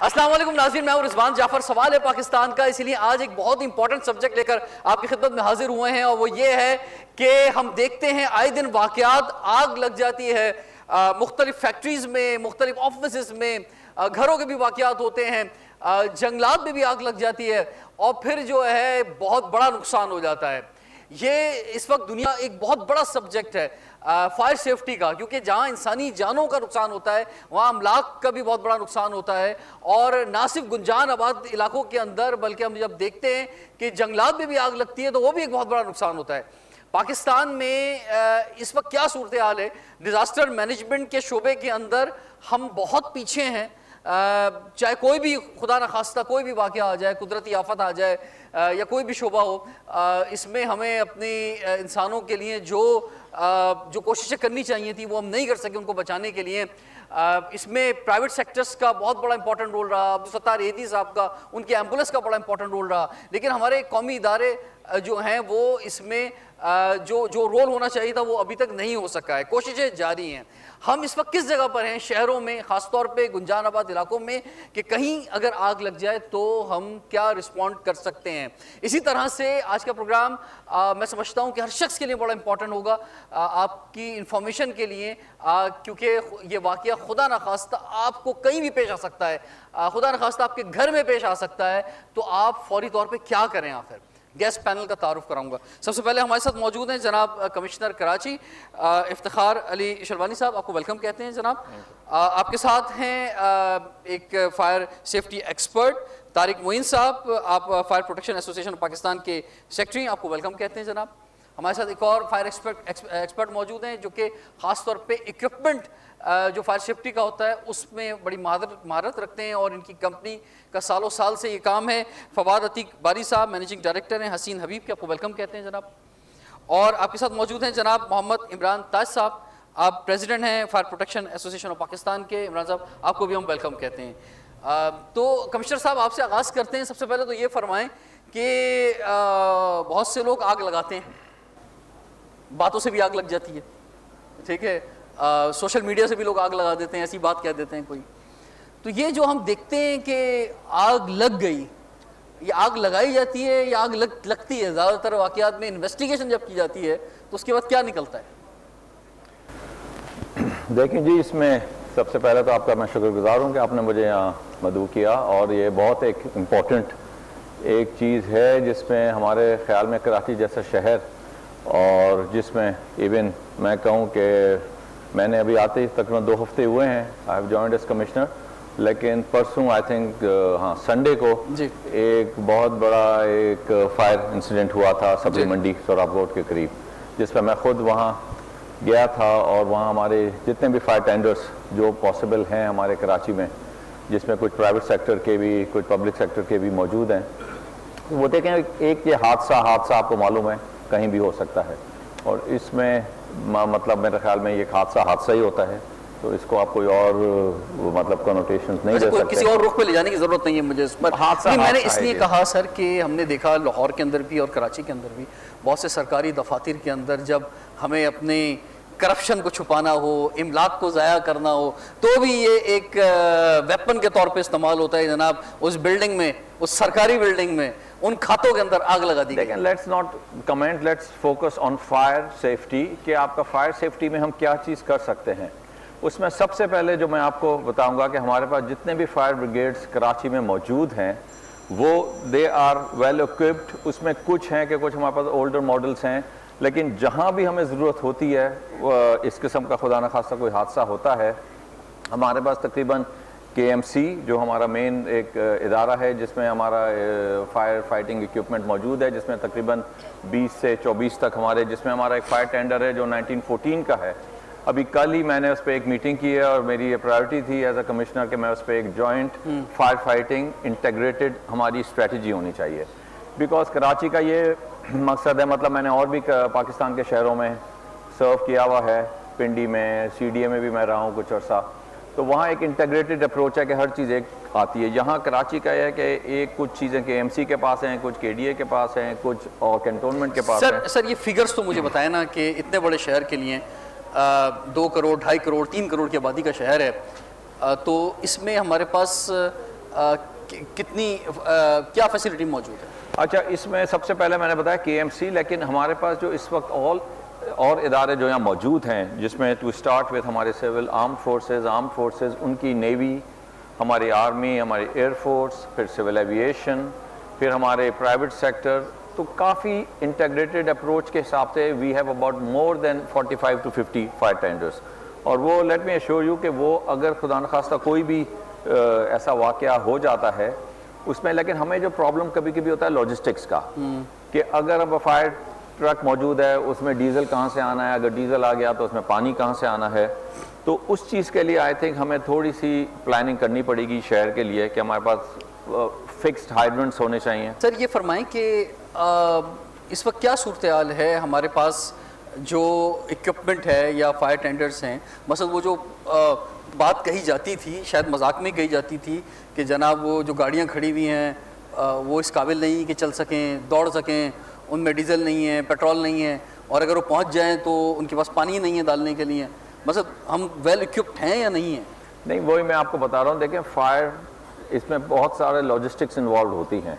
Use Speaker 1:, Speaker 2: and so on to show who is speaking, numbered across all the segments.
Speaker 1: السلام علیکم ناظرین، میں ہوں رضوان جعفر. سوال ہے پاکستان کا، اسی لیے آج ایک بہت امپورٹنٹ سبجیکٹ لے کر آپ کی خدمت میں حاضر ہوئے ہیں، اور وہ یہ ہے کہ ہم دیکھتے ہیں آئے دن واقعات، آگ لگ جاتی ہے مختلف فیکٹریز میں، مختلف آفیسز میں، گھروں کے بھی واقعات ہوتے ہیں، جنگلات میں بھی آگ لگ جاتی ہے، اور پھر جو ہے بہت بڑا نقصان ہو جاتا ہے. یہ اس وقت دنیا ایک بہت بڑا سبجیکٹ ہے فائر سیفٹی کا، کیونکہ جہاں انسانی جانوں کا نقصان ہوتا ہے وہاں املاک کا بھی بہت بڑا نقصان ہوتا ہے. اور نہ صرف گنجان آباد علاقوں کے اندر، بلکہ ہم جب دیکھتے ہیں کہ جنگلات میں بھی آگ لگتی ہے تو وہ بھی ایک بہت بڑا نقصان ہوتا ہے. پاکستان میں اس وقت کیا صورتحال ہے؟ ڈیزاسٹر مینجمنٹ کے شعبے کے اندر ہم بہت پیچھے ہیں. چاہے کوئی بھی خدا نخواستہ کوئی بھی واقعہ آ جائے، قدرتی آفت آ جائے یا کوئی بھی شعبہ ہو، اس میں ہمیں اپنی انسانوں کے لیے جو کوششیں کرنی چاہیے تھی وہ ہم نہیں کر سکے ان کو بچانے کے لیے. اس میں پرائیویٹ سیکٹرز کا بہت بڑا امپورٹنٹ رول رہا، عبدالستار ایدھی صاحب کا، ان کی ایمبولینس کا بڑا امپورٹنٹ رول رہا. لیکن ہمارے قومی ادارے جو ہیں وہ اس میں جو رول ہونا چاہیے تھا وہ ابھی تک نہیں ہو سکا ہے. کوششیں جاری ہیں. ہم اس وقت کس جگہ پر ہیں شہروں میں، خاص طور پہ گنجان آباد علاقوں میں، کہ کہیں اگر آگ لگ جائے تو ہم کیا رسپونڈ کر سکتے ہیں؟ اسی طرح سے آج کا پروگرام میں سمجھتا ہوں کہ ہر شخص کے لیے بڑا امپورٹنٹ ہوگا آپ کی انفارمیشن کے لیے، کیونکہ یہ واقعہ خدا نخواستہ آپ کو کہیں بھی پیش آ سکتا ہے، خدا نخواستہ آپ کے گھر میں پیش آ سکتا ہے، تو آپ فوری طور پہ کیا کریں؟ آخر گیسٹ پینل کا تعارف کراؤں گا. سب سے پہلے ہمارے ساتھ موجود ہیں جناب کمشنر کراچی افتخار علی شلوانی صاحب، آپ کو ویلکم کہتے ہیں جناب. آپ کے ساتھ ہیں ایک فائر سیفٹی ایکسپرٹ طارق معین صاحب، آپ fire protection association of Pakistan کے سیکرٹری ہیں، آپ کو ویلکم کہتے ہیں جناب. ہمارے ساتھ ایک اور فائر ایکسپرٹ موجود ہیں جو کہ خاص طور پہ اکوپمنٹ جو فائر سیفٹی کا ہوتا ہے اس میں بڑی مہارت رکھتے ہیں، اور ان کی کمپنی کا سالوں سال سے یہ کام ہے. فواد عتیق باری صاحب منیجنگ ڈائریکٹر ہیں حسین حبیب کے، آپ کو ویلکم کہتے ہیں جناب. اور آپ کے ساتھ موجود ہیں جناب محمد عمران تاج صاحب، آپ پریزیڈنٹ ہیں fire protection association of Pakistan کے. عمران صاحب آپ کو بھی ہم ویلکم کہتے ہیں. تو کمشنر صاحب آپ سے آغاز کرتے ہیں. سب سے پہلے تو یہ فرمائیں کہ بہت سے لوگ آگ لگاتے ہیں، باتوں سے بھی آگ لگ جاتی ہے، ٹھیک ہے، سوشل میڈیا سے بھی لوگ آگ لگا دیتے ہیں، ایسی بات کہہ دیتے ہیں کوئی. تو یہ جو ہم دیکھتے ہیں کہ آگ لگ گئی، یہ آگ لگائی جاتی ہے یا آگ لگتی ہے؟ زیادہ تر واقعات میں انویسٹیگیشن جب کی جاتی ہے تو اس کے بعد کیا نکلتا ہے؟
Speaker 2: دیکھیں جی، اس میں سب سے پہلے تو آپ کا میں شکر گزار ہوں کہ آپ نے مجھے یہاں مدعو کیا، اور یہ بہت ایک امپورٹنٹ ایک چیز ہے جس میں ہمارے خیال میں کراچی جیسا شہر، اور جس میں ایون میں کہوں کہ میں نے ابھی آتے ہی تقریباً 2 ہفتے ہوئے ہیں، I have joined as commissioner, لیکن پرسوں آئی تھنک سنڈے کو ایک بہت بڑا ایک فائر انسیڈنٹ ہوا تھا سبزی منڈی سوراب روڈ کے قریب، جس پہ میں خود وہاں گیا تھا. اور وہاں ہمارے جتنے بھی فائر ٹینڈرز جو پاسبل ہیں ہمارے کراچی میں، جس میں کچھ پرائیویٹ سیکٹر کے بھی کچھ پبلک سیکٹر کے بھی موجود ہیں، وہ دیکھیں ایک یہ حادثہ آپ کو معلوم ہے کہیں بھی ہو سکتا ہے، اور اس میں مطلب میرے خیال میں یہ حادثہ ہی ہوتا ہے، تو اس کو آپ کوئی اور مطلب کنوٹیشنز نہیں دے سکتے.
Speaker 1: کسی اور رخ پہ لے جانے کی ضرورت نہیں ہے مجھے اس پر. میں نے اس لیے کہا سر کہ ہم نے دیکھا لاہور کے اندر بھی اور کراچی کے اندر بھی بہت سے سرکاری دفاتر کے اندر جب ہمیں اپنے کرپشن کو چھپانا ہو، املاک کو ضائع کرنا ہو، تو بھی یہ ایک ویپن کے طور پہ استعمال ہوتا ہے. جناب اس بلڈنگ میں، اس سرکاری بلڈنگ میں، ان کھاتوں کے اندر آگ لگا دی گئی.
Speaker 2: لیکن let's not comment, let's focus on fire safety, کہ آپ کا فائر سیفٹی میں ہم کیا چیز کر سکتے ہیں. اس میں سب سے پہلے جو میں آپ کو بتاؤں گا کہ ہمارے پاس جتنے بھی فائر بریگیڈز کراچی میں موجود ہیں وہ دے آر ویل اکوپڈ. اس میں کچھ ہیں کہ کچھ ہمارے پاس اولڈر ماڈلس ہیں، لیکن جہاں بھی ہمیں ضرورت ہوتی ہے اس قسم کا خدا نخواستہ کوئی حادثہ ہوتا ہے، ہمارے پاس تقریباً KMC جو ہمارا مین ایک ادارہ ہے جس میں ہمارا فائر فائٹنگ ایکوپمنٹ موجود ہے، جس میں تقریباً 20 سے 24 تک ہمارے، جس میں ہمارا ایک فائر ٹینڈر ہے جو 1914 کا ہے. ابھی کل ہی میں نے اس پہ ایک میٹنگ کی ہے، اور میری یہ پرائیورٹی تھی ایز اے کمشنر کہ میں اس پہ ایک جوائنٹ فائر فائٹنگ انٹیگریٹڈ ہماری اسٹریٹجی ہونی چاہیے. بیکاز کراچی کا یہ مقصد ہے، مطلب میں نے اور بھی پاکستان کے شہروں میں سرو کیا ہوا ہے، پنڈی میں، CDA میں بھی میں رہا ہوں کچھ عرصہ، تو وہاں ایک انٹیگریٹڈ اپروچ ہے کہ ہر چیز ایک آتی ہے. یہاں کراچی کا یہ ہے کہ ایک کچھ چیزیں KMC کے پاس ہیں، کچھ KDA کے پاس ہیں، کچھ اور کنٹونمنٹ کے پاس ہیں.
Speaker 1: سر یہ فگرز تو مجھے بتائیں نا کہ اتنے بڑے شہر کے لیے 2 کروڑ 2.5 کروڑ 3 کروڑ کی آبادی کا شہر ہے، تو اس میں ہمارے پاس کتنی کیا فیسلٹی موجود ہے؟
Speaker 2: اچھا، اس میں سب سے پہلے میں نے بتایا KMC، لیکن ہمارے پاس جو اس وقت اور ادارے جو یہاں موجود ہیں، جس میں ٹو اسٹارٹ وتھ ہمارے سول آرم فورسز، ان کی نیوی، ہماری آرمی، ہماری ایئر فورس، پھر سول ایویشن، پھر ہمارے پرائیویٹ سیکٹر، تو کافی انٹیگریٹڈ اپروچ کے حساب سے we have about more than 45 to 50 fire tenders. اور وہ لیٹ می ایشور یو کہ وہ اگر خدا نخواستہ کوئی بھی ایسا واقعہ ہو جاتا ہے اس میں، لیکن ہمیں جو پرابلم کبھی کبھی ہوتا ہے لاجسٹکس کا، کہ اگر اب فائر ٹرک موجود ہے، اس میں ڈیزل کہاں سے آنا ہے، اگر ڈیزل آ گیا تو اس میں پانی کہاں سے آنا ہے. تو اس چیز کے لیے آئی تھنک ہمیں تھوڑی سی پلاننگ کرنی پڑے گی شہر کے لیے، کہ ہمارے پاس فکسڈ ہائیڈرنٹس ہونے چاہیے.
Speaker 1: سر یہ فرمائیں کہ اس وقت کیا صورتحال ہے ہمارے پاس جو اکوپمنٹ ہے یا فائر ٹینڈرز ہیں؟ مثلا وہ جو بات کہی جاتی تھی، شاید مذاق میں کہی جاتی تھی، کہ جناب وہ جو گاڑیاں کھڑی ہوئی ہیں وہ اس قابل نہیں کہ چل سکیں، دوڑ سکیں، ان میں ڈیزل نہیں ہے، پیٹرول نہیں ہے، اور اگر وہ پہنچ جائیں تو ان کے پاس پانی نہیں ہے ڈالنے کے لیے. مثلا ہم ویل اکوپڈ ہیں یا نہیں ہیں؟
Speaker 2: نہیں، وہی میں آپ کو بتا رہا ہوں. دیکھیں، فائر اس میں بہت سارے لاجسٹکس انوالوڈ ہوتی ہیں.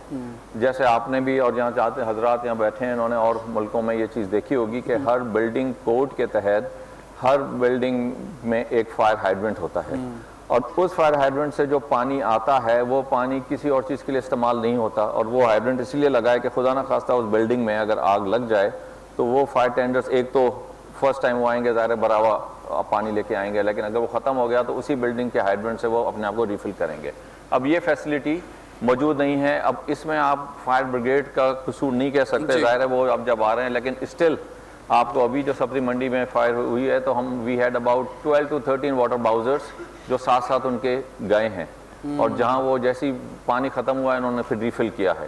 Speaker 2: جیسے آپ نے بھی اور جہاں چاہتے حضرات یہاں بیٹھے ہیں، انہوں نے اور ملکوں میں یہ چیز دیکھی ہوگی کہ ہر بلڈنگ کوڈ کے تحت ہر بلڈنگ میں ایک فائر ہائیڈرنٹ ہوتا ہے، اور اس فائر ہائیڈرنٹ سے جو پانی آتا ہے وہ پانی کسی اور چیز کے لیے استعمال نہیں ہوتا. اور وہ ہائیڈرنٹ اسی لیے لگا ہے کہ خدا نہ خواستہ اس بلڈنگ میں اگر آگ لگ جائے تو وہ فائر ٹینڈرز ایک تو فرسٹ ٹائم وہ آئیں گے، ظاہر بھرا ہوا پانی لے کے آئیں گے، لیکن اگر وہ ختم ہو گیا تو اسی بلڈنگ کے ہائیڈرنٹ سے وہ اپنے آپ کو ریفل کریں گے. اب یہ فیسلٹی موجود نہیں ہے. اب اس میں آپ فائر بریگیڈ کا قصور نہیں کہہ سکتے، ظاہر ہے وہ اب جب آ رہے ہیں، لیکن اسٹل آپ کو ابھی جو سبزی منڈی میں فائر ہوئی ہے تو ہم we had about 12 to 13 water bowsers جو ساتھ ساتھ ان کے گئے ہیں، اور جہاں وہ جیسی پانی ختم ہوا ہے انہوں نے پھر ریفل کیا ہے.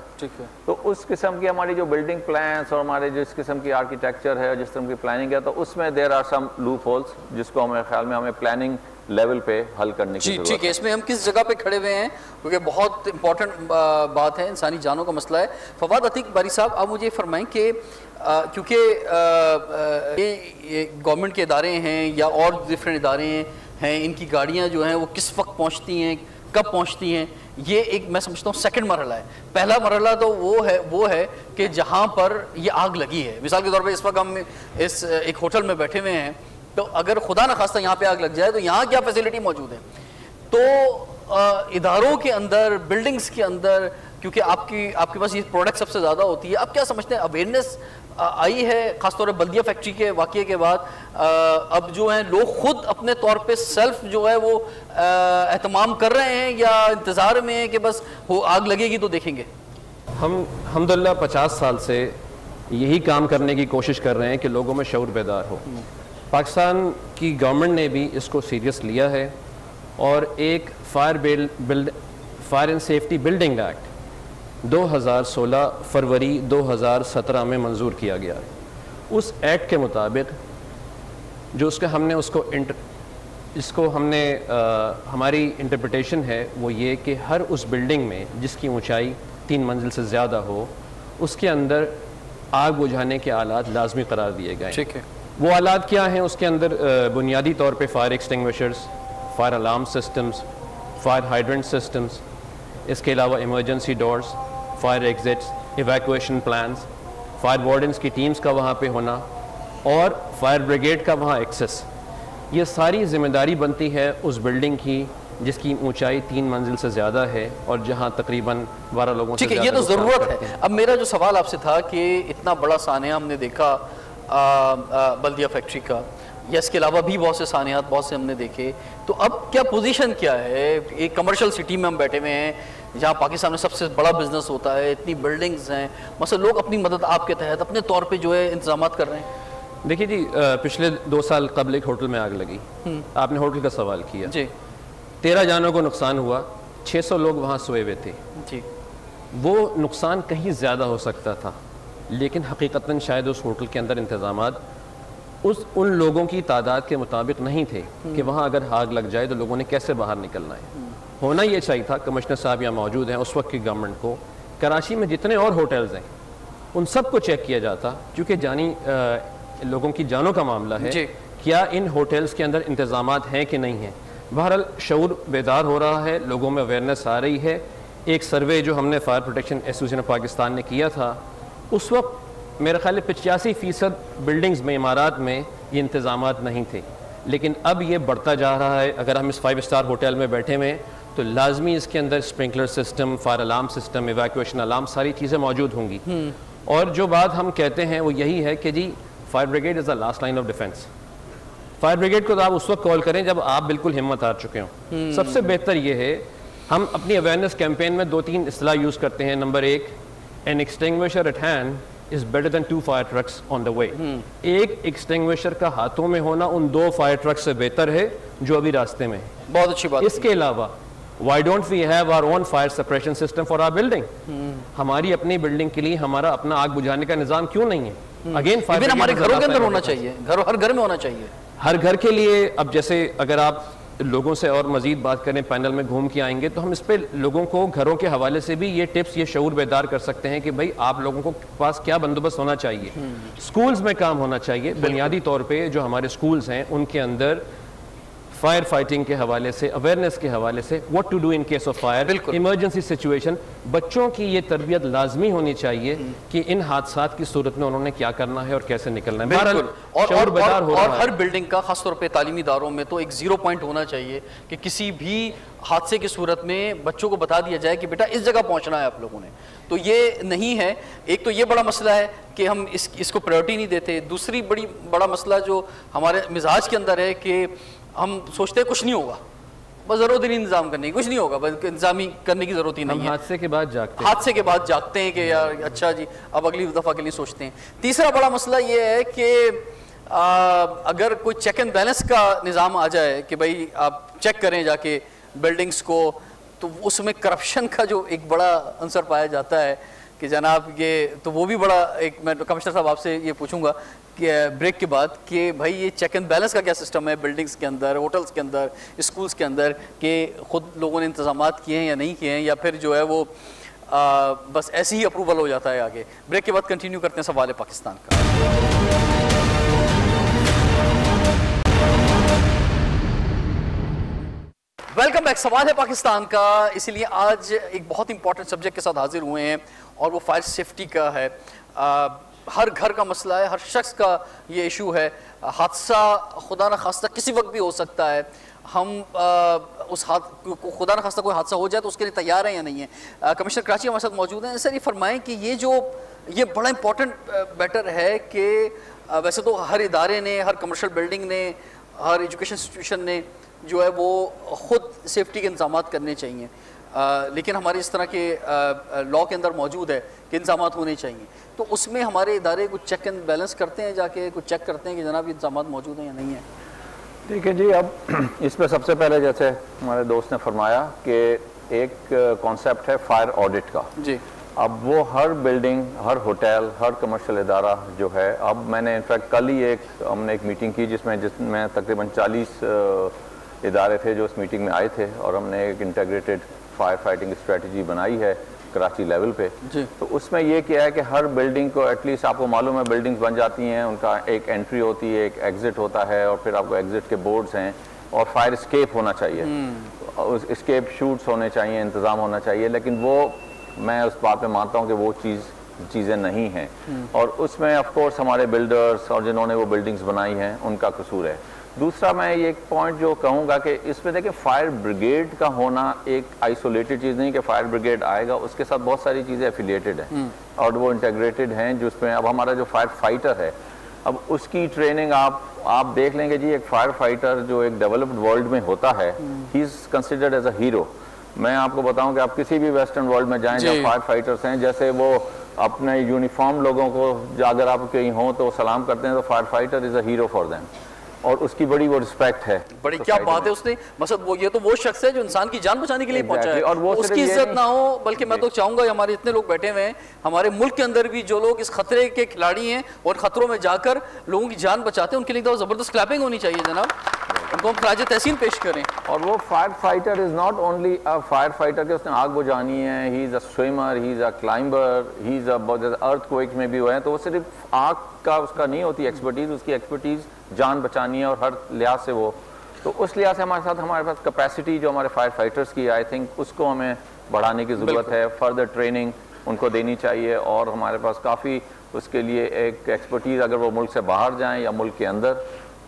Speaker 2: تو اس قسم کی ہماری جو بلڈنگ پلانس اور ہمارے جس قسم کی آرکیٹیکچر ہے، جس قسم کی پلاننگ ہے، تو اس میں there are some loopholes جس کو ہمارے خیال میں ہمیں پلاننگ لیول پہ حل کرنے کی ضرورت ہے.
Speaker 1: ٹھیک ہے، اس میں ہم کس جگہ پہ کھڑے ہوئے ہیں کیونکہ بہت امپورٹنٹ بات ہے، انسانی جانوں کا مسئلہ ہے. فواد عتیق باری صاحب، آپ مجھے فرمائیں کہ کیونکہ یہ گورنمنٹ کے ادارے ہیں یا اور ڈفرینٹ ادارے ہیں، ان کی گاڑیاں جو ہیں وہ کس وقت پہنچتی ہیں، کب پہنچتی ہیں، یہ ایک میں سمجھتا ہوں سیکنڈ مرحلہ ہے. پہلا مرحلہ تو وہ ہے کہ جہاں پر یہ آگ لگی ہے. مثال کے طور پہ اس وقت ہم اس ایک ہوٹل میں بیٹھے ہوئے ہیں، تو اگر خدا نہ خواستہ یہاں پہ آگ لگ جائے تو یہاں کیا فیسلٹی موجود ہے؟ تو اداروں کے اندر، بلڈنگز کے اندر، کیونکہ آپ کے پاس یہ پروڈکٹ سب سے زیادہ ہوتی ہے، آپ کیا سمجھتے ہیں اویئرنیس آئی ہے خاص طور پہ بلدیہ فیکٹری کے واقعے کے بعد؟ اب جو ہیں لوگ خود اپنے طور پہ سیلف جو ہے وہ اہتمام کر رہے ہیں یا انتظار میں ہیں کہ بس وہ آگ لگے گی تو دیکھیں گے؟
Speaker 3: ہم الحمدللہ 50 سال سے یہی کام کرنے کی کوشش کر رہے ہیں کہ لوگوں میں شعور بیدار ہو. پاکستان کی گورنمنٹ نے بھی اس کو سیریس لیا ہے اور ایک fire and safety building act 2016 فروری 2017 میں منظور کیا گیا ہے. اس ایکٹ کے مطابق جو ہماری انٹرپریٹیشن ہے وہ یہ کہ ہر اس بلڈنگ میں جس کی اونچائی 3 منزل سے زیادہ ہو، اس کے اندر آگ بجھانے کے آلات لازمی قرار دیے گئے.
Speaker 1: ٹھیک ہے،
Speaker 3: وہ آلات کیا ہیں؟ اس کے اندر بنیادی طور پہ fire extinguishers, fire alarm systems, fire hydrant systems, اس کے علاوہ emergency doors, fire exits, evacuation plans, fire wardens کی ٹیمز کا وہاں پہ ہونا اور فائر بریگیڈ کا وہاں ایکسس. یہ ساری ذمہ داری بنتی ہے اس بلڈنگ کی جس کی اونچائی 3 منزل سے زیادہ ہے اور جہاں تقریباً 12 لوگوں سے زیادہ.
Speaker 1: یہ تو ضرورت ہے. اب میرا جو سوال آپ سے تھا کہ اتنا بڑا سانحہ ہم نے دیکھا بلدیہ فیکٹری کا، یا اس کے علاوہ بھی بہت سے سانحات بہت سے ہم نے دیکھے، تو اب کیا پوزیشن کیا ہے؟ ایک کمرشل سٹی میں ہم بیٹھے ہوئے ہیں جہاں پاکستان میں سب سے بڑا بزنس ہوتا ہے، اتنی بلڈنگز ہیں، مثلا لوگ اپنی مدد آپ کے تحت اپنے طور پہ جو ہے انتظامات کر رہے ہیں.
Speaker 3: دیکھیے جی، پچھلے 2 سال قبل ایک ہوٹل میں آگ لگی. آپ نے ہوٹل کا سوال کیا.
Speaker 1: جی.
Speaker 3: 13 جانوں کو نقصان ہوا، 600 لوگ وہاں سوئے ہوئے تھے.
Speaker 1: جی.
Speaker 3: وہ نقصان کہیں زیادہ ہو سکتا تھا، لیکن حقیقتاً شاید اس ہوٹل کے اندر انتظامات ان لوگوں کی تعداد کے مطابق نہیں تھے کہ وہاں اگر آگ لگ جائے تو لوگوں نے کیسے باہر نکلنا ہے. ہونا یہ چاہیے تھا، کمشنر صاحب یہاں موجود ہیں، اس وقت کی گورنمنٹ کو کراچی میں جتنے اور ہوٹلز ہیں ان سب کو چیک کیا جاتا، کیونکہ لوگوں کی جانوں کا معاملہ ہے. کیا ان ہوٹلز کے اندر انتظامات ہیں کہ نہیں ہیں؟ بہرحال شعور بیدار ہو رہا ہے, لوگوں میں اویئرنیس آ رہی ہے. ایک سروے جو ہم نے fire protection association of Pakistan نے کیا تھا, اس وقت میرا خیال ہے 85% بلڈنگز میں, عمارات میں یہ انتظامات نہیں تھے, لیکن اب یہ بڑھتا جا رہا ہے. اگر ہم اس 5 اسٹار ہوٹل میں بیٹھے ہوئے تو لازمی اس کے اندر sprinkler system, fire alarm system, evacuation alarm, ساری چیزیں موجود ہوں گی. اور جو بات ہم کہتے ہیں وہ یہی ہے کہ جی fire brigade is the last line of defence. Fire brigade کو تو آپ اس وقت کال کریں جب آپ بالکل ہمت ہار چکے ہوں. سب سے بہتر یہ ہے, ہم اپنی اویئرنیس کیمپین میں 2-3 اصطلاح یوز کرتے ہیں. Number 1, an extinguisher at hand is better than 2 fire trucks on the way. ایک ایکسٹنگوشر کا ہاتھوں میں ہونا ان 2 فائر ٹرک سے بہتر ہے جو ابھی راستے میں.
Speaker 1: بہت اچھی بات.
Speaker 3: اس کے علاوہ why don't we have our own fire suppression system for our building? ہماری اپنی بلڈنگ کے لیے ہمارا اپنا آگ بجھانے کا نظام کیوں نہیں ہے؟ اگین
Speaker 1: ہمارے گھروں کے اندر ہونا چاہیے, ہر گھر میں ہونا چاہیے.
Speaker 3: ہر گھر کے لیے. اب جیسے اگر آپ لوگوں سے اور مزید بات کریں, پینل میں گھوم کے آئیں گے تو ہم اس پہ لوگوں کو گھروں کے حوالے سے بھی یہ ٹپس, یہ شعور بیدار کر سکتے ہیں کہ بھائی آپ لوگوں کو پاس کیا بندوبست ہونا چاہیے. سکولز میں کام ہونا چاہیے. بنیادی طور پہ جو ہمارے سکولز ہیں ان کے اندر فائر فائٹنگ کے حوالے سے, اویئرنیس کے حوالے سے, what to do in case of fire, emergency situation, بچوں کی یہ تربیت لازمی ہونی چاہیے کہ ان حادثات کی صورت میں انہوں نے کیا کرنا ہے اور کیسے نکلنا ہے.
Speaker 1: اور ہر بلڈنگ کا خاص طور پہ تعلیمی اداروں میں تو ایک 0 پوائنٹ ہونا چاہیے کہ کسی بھی حادثے کی صورت میں بچوں کو بتا دیا جائے کہ بیٹا اس جگہ پہنچنا ہے آپ لوگوں نے. تو یہ نہیں ہے. ایک تو یہ بڑا مسئلہ ہے کہ ہم اس کو پرائیورٹی نہیں دیتے. دوسری بڑا مسئلہ جو ہمارے مزاج کے اندر ہے کہ ہم سوچتے ہیں کچھ نہیں ہوگا, بس ضرورت ہی نہیں انتظام کرنے کی, کچھ نہیں ہوگا, بس انتظامی کرنے کی ضرورت ہی نہیں ہے.
Speaker 3: حادثے کے بعد جاگتے
Speaker 1: ہیں کہ یار اچھا جی اب اگلی دفعہ کے لیے سوچتے ہیں. تیسرا بڑا مسئلہ یہ ہے کہ اگر کوئی چیک اینڈ بیلنس کا نظام آ جائے کہ بھائی آپ چیک کریں جا کے بلڈنگز کو, تو اس میں کرپشن کا جو ایک بڑا عنصر پایا جاتا ہے کہ جناب یہ تو وہ بھی بڑا ایک, میں کمشنر صاحب آپ سے یہ پوچھوں گا کہ بریک کے بعد کہ بھائی یہ چیک اینڈ بیلنس کا کیا سسٹم ہے بلڈنگز کے اندر, ہوٹلز کے اندر, اسکولز کے اندر, کہ خود لوگوں نے انتظامات کیے ہیں یا نہیں کیے ہیں, یا پھر جو ہے وہ بس ایسے ہی اپروول ہو جاتا ہے آگے. بریک کے بعد کنٹینیو کرتے ہیں سوال پاکستان کا. Welcome back. سوال ہے پاکستان کا, اسی لیے آج ایک بہت امپورٹنٹ سبجیکٹ کے ساتھ حاضر ہوئے ہیں اور وہ فائر سیفٹی کا ہے. ہر گھر کا مسئلہ ہے, ہر شخص کا یہ ایشو ہے. حادثہ خدا نہ خواستہ کسی وقت بھی ہو سکتا ہے. ہم اس خدا نہ خواستہ کوئی حادثہ ہو جائے تو اس کے لیے تیار ہیں یا نہیں ہیں. کمشنر کراچی ہمارے ساتھ موجود ہیں. سر یہ فرمائیں کہ یہ بڑا امپورٹنٹ میٹر ہے کہ ویسے تو ہر ادارے نے, ہر کمرشل بلڈنگ نے, ہر ایجوکیشن انسٹیٹیوشن نے جو ہے وہ خود سیفٹی کے انتظامات کرنے چاہیے, لیکن ہمارے اس طرح کے لاء کے اندر موجود ہے کہ انتظامات ہونے چاہیے. تو اس میں ہمارے ادارے کچھ چیک اینڈ بیلنس کرتے ہیں, جا کے کچھ چیک کرتے ہیں کہ جناب یہ انتظامات موجود ہیں یا نہیں ہیں.
Speaker 2: ٹھیک ہے جی. اب اس پہ سب سے پہلے جیسے ہمارے دوست نے فرمایا کہ ایک کانسیپٹ ہے فائر آڈٹ کا.
Speaker 1: جی.
Speaker 2: اب وہ ہر بلڈنگ, ہر ہوٹل, ہر کمرشل ادارہ جو ہے, اب میں نے انفیکٹ کل ہی ہم نے ایک میٹنگ کی جس میں تقریباً 40 ادارے تھے جو اس میٹنگ میں آئے تھے, اور ہم نے ایک انٹیگریٹڈ فائر فائٹنگ اسٹریٹجی بنائی ہے کراچی لیول پہ. تو اس میں یہ کیا ہے کہ ہر بلڈنگ کو ایٹ لیسٹ, آپ کو معلوم ہے بلڈنگز بن جاتی ہیں, ان کا ایک انٹری ہوتی ہے, ایک ایگزٹ ہوتا ہے, اور پھر آپ کو ایگزٹ کے بورڈز ہیں, اور فائر اسکیپ ہونا چاہیے, اسکیپ شوٹس ہونے چاہیے, انتظام ہونا چاہیے. لیکن وہ میں اس بات پہ مانتا ہوں کہ وہ چیزیں نہیں ہیں, اور اس میں آف کورس ہمارے بلڈرز اور جنہوں نے وہ بلڈنگز بنائی ہیں ان کا قصور ہے. دوسرا میں یہ ایک پوائنٹ جو کہوں گا کہ اس میں دیکھیں فائر بریگیڈ کا ہونا ایک آئسولیٹڈ چیز نہیں کہ فائر بریگیڈ آئے گا, اس کے ساتھ بہت ساری چیزیں ایفیلیٹڈ ہیں اور وہ انٹیگریٹڈ ہیں, جس میں اب ہمارا جو فائر فائٹر ہے, اب اس کی ٹریننگ آپ دیکھ لیں گے جی. ایک فائر فائٹر جو ایک ڈیولپڈ ورلڈ میں ہوتا ہے, he is considered as a hero. میں آپ کو بتاؤں کہ آپ کسی بھی ویسٹرن ورلڈ میں جائیں جہاں فائر فائٹرز ہیں, جیسے وہ اپنے یونیفارم لوگوں کو اگر آپ کہیں ہوں تو سلام کرتے ہیں, تو fire fighter is a hero for them, اور اس کی بڑی وہ رسپیکٹ ہے.
Speaker 1: بڑی کیا بات ہے. اس نے مطلب یہ تو وہ شخص ہے جو انسان کی جان بچانے کے لیے پہنچا ہے, اور اس کی عزت نہ ہو. بلکہ میں تو چاہوں گا ہمارے اتنے لوگ بیٹھے ہوئے ہیں ہمارے ملک کے اندر بھی, جو لوگ اس خطرے کے کھلاڑی ہیں اور خطروں میں جا کر لوگوں کی جان بچاتے ہیں, ان کے لیے زبردست کلیپنگ ہونی چاہیے جناب, ان کو ہم خراج تحسین پیش کریں.
Speaker 2: اور وہ fire fighter is not only fire fighter کہ اس نے آگ بجھانی ہے, he is a swimmer, he is a climber, he is a earth quick میں بھی ہوئے ہیں, تو وہ صرف آگ کا اس کا نہیں ہوتی ایکسپرٹیز, اس کی ایکسپرٹیز جان بچانی ہے, اور ہر لحاظ سے وہ تو اس لحاظ سے ہمارے پاس کیپیسٹی جو ہمارے فائر فائٹرز کی آئی تھنک اس کو ہمیں بڑھانے کی ضرورت ہے. فردر ٹریننگ ان کو دینی چاہیے, اور ہمارے پاس کافی اس کے لیے ایک ایکسپرٹیز, اگر وہ ملک سے باہر جائیں یا ملک کے اندر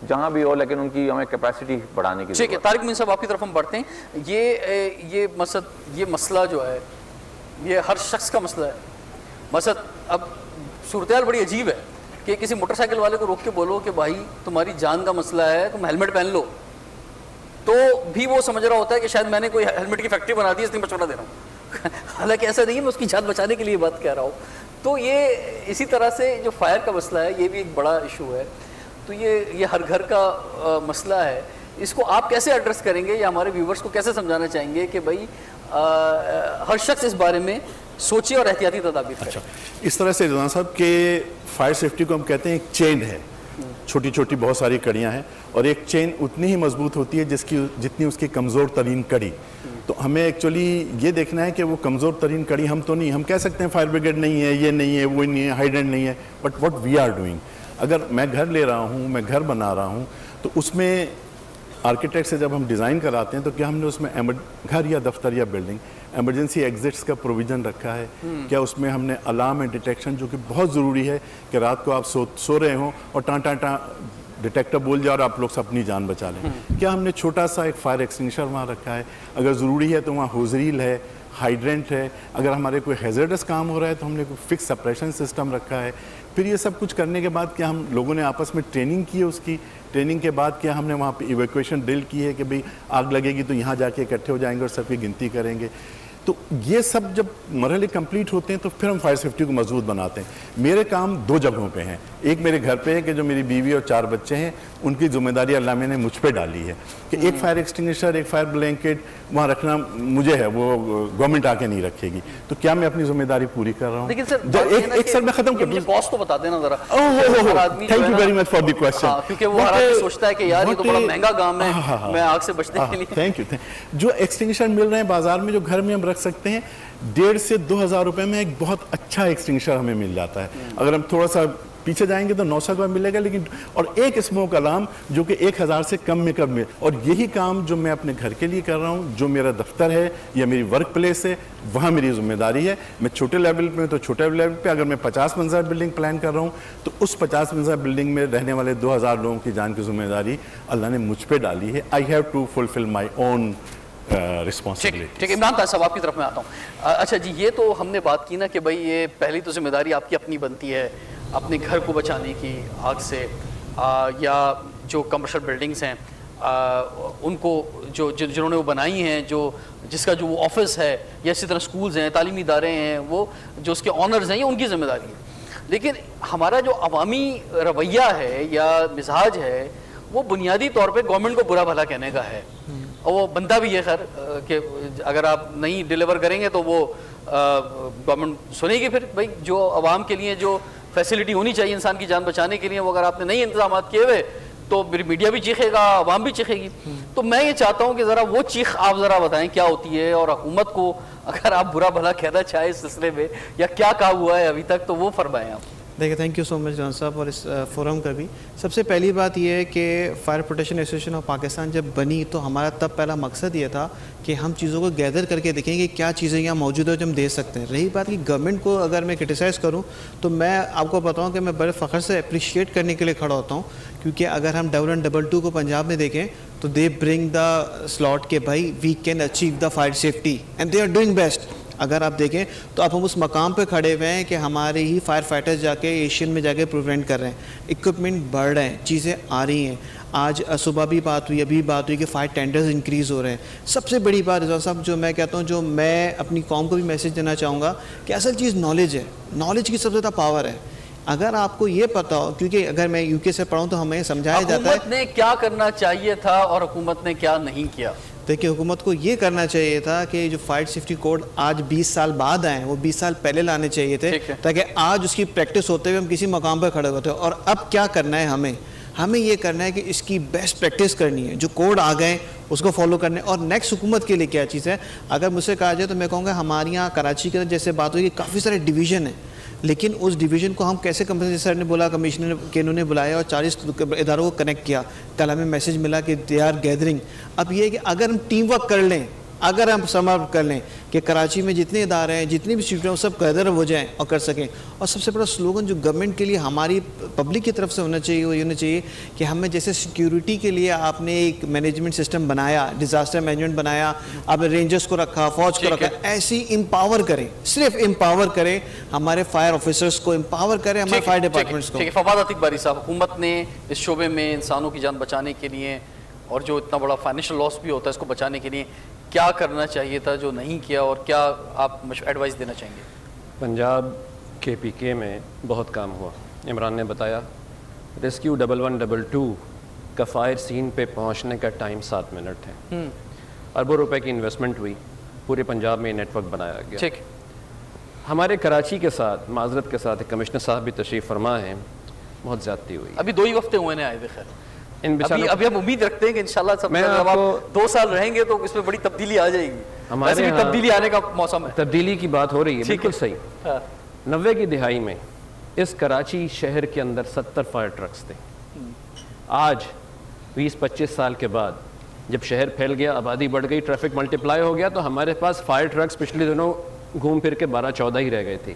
Speaker 2: جہاں بھی ہو, لیکن ان کی ہمیں کیپیسٹی بڑھانے کی ضرورت ہے.
Speaker 1: ٹھیک ہے طارق مین صاحب, آپ کی طرف ہم بڑھتے ہیں. یہ مسئلہ جو ہے یہ ہر شخص کا مسئلہ ہے. مثلا اب صورتحال بڑی عجیب ہے کہ کسی موٹر سائیکل والے کو روک کے بولو کہ بھائی تمہاری جان کا مسئلہ ہے, تم ہیلمٹ پہن لو, تو بھی وہ سمجھ رہا ہوتا ہے کہ شاید میں نے کوئی ہیلمٹ کی فیکٹری بنا دی اس لیے مشورہ دے رہا ہوں. حالانکہ ایسا نہیں ہے, میں اس کی جان بچانے کے لیے بات کہہ رہا ہوں. تو یہ اسی طرح سے جو فائر کا مسئلہ ہے یہ بھی ایک بڑا ایشو ہے. تو یہ ہر گھر کا مسئلہ ہے. اس کو آپ کیسے ایڈریس کریں گے یا ہمارے ویورز کو کیسے سمجھانا چاہیں گے کہ بھائی ہر شخص اس بارے میں سوچے اور احتیاطی تدابیر کرے؟
Speaker 4: اچھا, اس طرح سے رضوان صاحب کہ فائر سیفٹی کو ہم کہتے ہیں ایک چین ہے, چھوٹی چھوٹی بہت ساری کڑیاں ہیں, اور ایک چین اتنی ہی مضبوط ہوتی ہے جتنی اس کی کمزور ترین کڑی. تو ہمیں ایکچولی یہ دیکھنا ہے کہ وہ کمزور ترین کڑی ہم تو نہیں, ہم کہہ سکتے ہیں فائر بریگیڈ نہیں ہے, یہ نہیں ہے, وہ نہیں ہے, ہائیڈرنٹ نہیں ہے, but what we are doing. اگر میں گھر لے رہا ہوں, میں گھر بنا رہا ہوں, تو اس میں آرکیٹیکٹ سے جب ہم ڈیزائن کراتے ہیں تو کیا ہم نے اس میں گھر یا دفتر یا بلڈنگ ایمرجنسی ایگزٹس کا پروویژن رکھا ہے؟ کیا اس میں ہم نے الارم اینڈ ڈیٹیکشن, جو کہ بہت ضروری ہے کہ رات کو آپ سو رہے ہوں اور ٹان ٹان ٹان ڈیٹیکٹر بول جائے اور آپ لوگ سے اپنی جان بچا لیں, کیا ہم نے چھوٹا سا ایک فائر ایکسٹنگشر وہاں رکھا ہے؟ اگر ضروری ہے تو وہاں ہوزریل ہے, ہائیڈرنٹ ہے. اگر ہمارے کوئی ہیزرڈس کام ہو رہا ہے تو ہم نے کوئی فکس سپریشن سسٹم رکھا ہے. پھر یہ سب کچھ کرنے کے بعد کیا ہم لوگوں نے آپس میں ٹریننگ کی ہے, اس کی ٹریننگ کے بعد کیا ہم نے وہاں پہ ایویکویشن ڈرل کی ہے کہ بھئی آگ لگے گی تو یہاں جا کے اکٹھے ہو جائیں گے اور سب کی گنتی کریں گے. تو یہ سب جب مرحلے کمپلیٹ ہوتے ہیں تو پھر ہم فائر سیفٹی کو مضبوط بناتے ہیں. میرے کام دو جگہوں پہ ہیں, ایک میرے گھر پہ ہے کہ جو میری بیوی اور 4 بچے ہیں ان کی ذمہ داری اللہ میں نے مجھ پہ ڈالی ہے کہ ایک فائر ایکسٹنگشر, ایک فائر بلینکٹ وہاں رکھنا مجھے ہے, وہ گورنمنٹ آ کے نہیں رکھے گی. تو کیا میں اپنی ذمہ داری پوری کر رہا ہوں؟
Speaker 1: لیکن سر
Speaker 4: ایک سر میں ختم کر دوں,
Speaker 1: کاسٹ تو بتا دینا ذرا.
Speaker 4: Thank you very much for the question.
Speaker 1: کیونکہ وہ ہر آدمی سوچتا ہے کہ یار یہ تو بڑا مہنگا کام ہے, میں آگ سے بچنے کے لیے.
Speaker 4: Thank you. جو ایکسٹنگشر مل رہے ہیں بازار میں, جو گھر میں ہم رکھ سکتے ہیں, 1,500 سے 2,000 روپے میں ایک بہت اچھا ایکسٹنگشر ہمیں مل جاتا ہے. اگر ہم تھوڑا سا پیچھے جائیں گے تو 900 کا ملے گا, لیکن اور ایک اسموک الارم جو کہ 1,000 سے کم میں کم ہے. اور یہی کام جو میں اپنے گھر کے لیے کر رہا ہوں, جو میرا دفتر ہے یا میری ورک پلیس ہے, وہاں میری ذمہ داری ہے. میں چھوٹے لیول پہ تو چھوٹے لیول پہ, اگر میں 50 منزل بلڈنگ پلان کر رہا ہوں تو اس 50 منزل بلڈنگ میں رہنے والے 2,000 لوگوں کی جان کی ذمہ داری اللہ نے مجھ پہ ڈالی ہے. I have to fulfil my own responsibility.
Speaker 1: ٹھیک ہے, عمران طاہر صاحب آپ کی طرف میں آتا ہوں. اچھا جی, یہ تو ہم نے بات کی نا کہ بھائی یہ پہلی تو ذمہ داری آپ کی اپنی بنتی ہے اپنے گھر کو بچانے کی آگ سے, یا جو کمرشل بلڈنگز ہیں ان کو جنہوں نے وہ بنائی ہیں, جس کا جو وہ آفس ہے, یا اسی طرح سکولز ہیں, تعلیمی ادارے ہیں, وہ جو اس کے آنرز ہیں, یہ ان کی ذمہ داری ہے. لیکن ہمارا جو عوامی رویہ ہے یا مزاج ہے وہ بنیادی طور پہ گورنمنٹ کو برا بھلا کہنے کا ہے, اور وہ بنتا بھی ہے خیر کہ اگر آپ نہیں ڈیلیور کریں گے تو وہ گورنمنٹ سنے گی. پھر بھائی جو عوام کے لیے جو فیسلٹی ہونی چاہیے انسان کی جان بچانے کے لیے, وہ اگر آپ نے نہیں انتظامات کیے ہوئے تو میڈیا بھی چیخے گا, عوام بھی چیخے گی. تو میں یہ چاہتا ہوں کہ ذرا وہ چیخ آپ ذرا بتائیں کیا ہوتی ہے, اور حکومت کو اگر آپ برا بھلا کہنا چاہیں اس سلسلے میں یا کیا کہا ہوا ہے ابھی تک تو وہ فرمائیں آپ.
Speaker 5: دیکھیں, تھینک یو سو مچ جان صاحب اور اس فورم کا بھی. سب سے پہلی بات یہ ہے کہ fire protection association of Pakistan جب بنی تو ہمارا تب پہلا مقصد یہ تھا کہ ہم چیزوں کو گیدر کر کے دیکھیں کہ کیا چیزیں یہاں موجود ہیں جو ہم دے سکتے ہیں. رہی بات کہ گورنمنٹ کو اگر میں کرٹیسائز کروں تو میں آپ کو بتاؤں کہ میں بڑے فخر سے اپریشیٹ کرنے کے لیے کھڑا ہوتا ہوں, کیونکہ اگر ہم 1122 کو پنجاب میں دیکھیں تو دے برنگ دا سلاٹ کہ بھائی we can achieve the fire safety and they are doing best. اگر آپ دیکھیں تو اب ہم اس مقام پہ کھڑے ہوئے ہیں کہ ہمارے ہی فائر فائٹرز جا کے ایشین میں جا کے پریونٹ کر رہے ہیں, اکوپمنٹ بڑھ رہے ہیں, چیزیں آ رہی ہیں. آج صبح بھی بات ہوئی, ابھی بات ہوئی کہ فائر ٹینڈرز انکریز ہو رہے ہیں. سب سے بڑی بات رضا صاحب جو میں کہتا ہوں, جو میں اپنی قوم کو بھی میسیج دینا چاہوں گا کہ اصل چیز نالج ہے. نالج کی سب سے زیادہ پاور ہے. اگر آپ کو یہ پتا ہو, کیونکہ اگر میں یو کے سے پڑھوں تو ہمیں سمجھایا جاتا ہے
Speaker 1: حکومت نے کیا کرنا چاہیے تھا اور حکومت نے کیا نہیں کیا.
Speaker 5: دیکھیں, حکومت کو یہ کرنا چاہیے تھا کہ جو فائر سیفٹی کوڈ آج 20 سال بعد آئے ہیں وہ 20 سال پہلے لانے چاہیے تھے, تاکہ آج اس کی پریکٹس ہوتے ہوئے ہم کسی مقام پر کھڑے ہوتے ہیں. اور اب کیا کرنا ہے, ہمیں یہ کرنا ہے کہ اس کی بیسٹ پریکٹس کرنی ہے. جو کوڈ آ گئے اس کو فالو کرنے. اور نیکسٹ حکومت کے لیے کیا چیز ہے, اگر مجھ سے کہا جائے تو میں کہوں گا ہمارے یہاں کراچی کے جیسے بات ہوئی کہ کافی سارے ڈویژن ہیں لیکن اس ڈویژن کو ہم کیسے کمپنی سر نے بولا کمشنر کے انہوں نے بلایا اور 40 اداروں کو کنیکٹ کیا. کل ہمیں میسج ملا کہ دے آر گیدرنگ. اب یہ ہے کہ اگر ہم ٹیم ورک کر لیں, اگر ہم سمر کر لیں کہ کراچی میں جتنے ادارے ہیں جتنی بھی سیٹیں ہیں سب گیدر ہو جائیں اور کر سکیں. اور سب سے بڑا سلوگن جو گورنمنٹ کے لیے ہماری پبلک کی طرف سے ہونا چاہیے وہ یہ ہونا چاہیے کہ ہمیں جیسے سیکیورٹی کے لیے آپ نے ایک مینجمنٹ سسٹم بنایا, ڈیزاسٹر مینجمنٹ بنایا, آپ نے رینجرز کو رکھا, فوج کو رکھا, ایسی امپاور کریں, صرف امپاور کریں ہمارے فائر آفیسرز کو, امپاور کریں ہمارے فائر ڈپارٹمنٹس کو.
Speaker 1: فواد عتیق باری صاحب, حکومت نے اس شعبے میں انسانوں کی جان بچانے کے لیے اور جو اتنا بڑا فائنینشیل لاس بھی ہوتا ہے اس کو بچانے کے لیے کیا کرنا چاہیے تھا جو نہیں کیا, اور کیا آپ ایڈوائس دینا چاہیں گے؟
Speaker 3: پنجاب KPK میں بہت کام ہوا. عمران نے بتایا ریسکیو 1112 کا فائر سین پہ پہنچنے کا ٹائم 7 منٹ ہے. اربوں روپے کی انویسٹمنٹ ہوئی, پورے پنجاب میں نیٹ ورک بنایا گیا.
Speaker 1: ٹھیک.
Speaker 3: ہمارے کراچی کے ساتھ معذرت کے ساتھ کمشنر صاحب بھی تشریف فرما ہیں, بہت زیادتی ہوئی.
Speaker 1: ابھی 2 ہی ہفتے ہوئے ہیں آئے ہوئے. خیر ابھی ہم امید رکھتے ہیں کہ انشاءاللہ جب آپ 2 سال رہیں گے تو اس میں بڑی تبدیلی آ جائے گی. ویسے بھی تبدیلی آنے کا موسم ہے.
Speaker 3: تبدیلی کی بات ہو رہی ہے, بالکل صحیح. 90 کی دہائی میں اس کراچی شہر کے اندر 70 فائر ٹرکس تھے. آج 20-25 سال کے بعد جب شہر پھیل گیا, آبادی بڑھ گئی, ٹریفک ملٹیپلائی ہو گیا, تو ہمارے پاس فائر ٹرکس پچھلے دنوں گھوم پھر کے 12-14 ہی رہ گئے تھے.